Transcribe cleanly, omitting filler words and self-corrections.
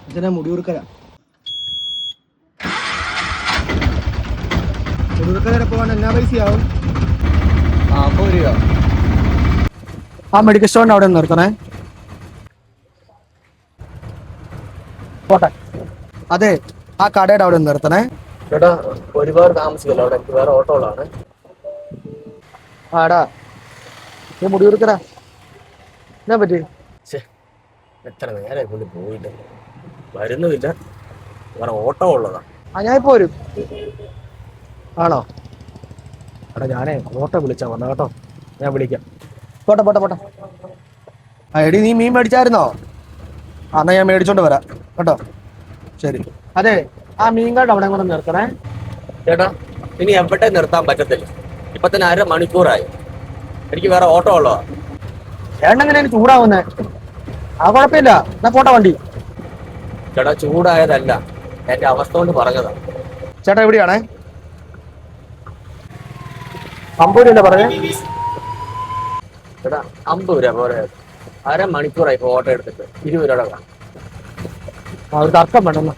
അച്ഛനാ മുടിയൂർക്കര. മുടിയൂർക്കര വരെ പോകാൻ എന്നാ പൈസയാവും? 50 രൂപ. ആ മെഡിക്കൽ സ്റ്റോറിന്റെ അവിടെ നിർത്തണേ. പോട്ടെ. അതെ, ആ കടയുടെ അവിടെ നിർത്തണേ. ചേട്ടാ ഒരുപാട് താമസിക്കല്ലോ, അവിടെ എനിക്ക് വേറെ ഓട്ടോകളാണ്. ആടാ മുടിയൂർക്കര എന്നാ പറ്റി? എത്ര നേരം കൊണ്ട് പോയിട്ട് വരുന്നുമില്ല, വേറെ ഓട്ടോ ഉള്ളതാ. ഞാൻ ഇപ്പൊ വരും. ആണോ? എടാ ഞാനേ ഓട്ടോ വിളിച്ചാ വന്ന കേട്ടോ, ഞാൻ വിളിക്കാം. പോട്ടെ പോട്ടെ പോട്ടെ. ആ എടി നീ മീൻ മേടിച്ചായിരുന്നോ? എന്നാ ഞാൻ മേടിച്ചോണ്ട് വരാം കേട്ടോ. ശരി. അതെ, ആ മീൻകാട് അവിടെ കൂടെ നിർത്തണേ. ചേട്ടാ ഇനി എവിടെ നിർത്താൻ പറ്റത്തില്ല, ഇപ്പൊ തന്നെ 1/2 മണിക്കൂറായി, എനിക്ക് വേറെ ഓട്ടോ ഉള്ളതാ. ചേട്ടനെങ്ങനെയാണ് ചൂടാവുന്നേ? ആ കുഴപ്പമില്ല, എന്നാ പോട്ടെ വണ്ടി. ചേട്ടാ ചൂടായതല്ല, എന്റെ അവസ്ഥ കൊണ്ട് പറഞ്ഞതാ. ചേട്ടാ എവിടെയാണേ? 50 രൂപ പറഞ്ഞേ. ചേട്ടാ 50 രൂപ പോരെ, 1/2 മണിക്കൂറായി ഇപ്പൊ ഓട്ടോ എടുത്തിട്ട്, 20 രൂപ കാണും. ആ ഒരു തർക്കം വേണ്ടെന്ന്.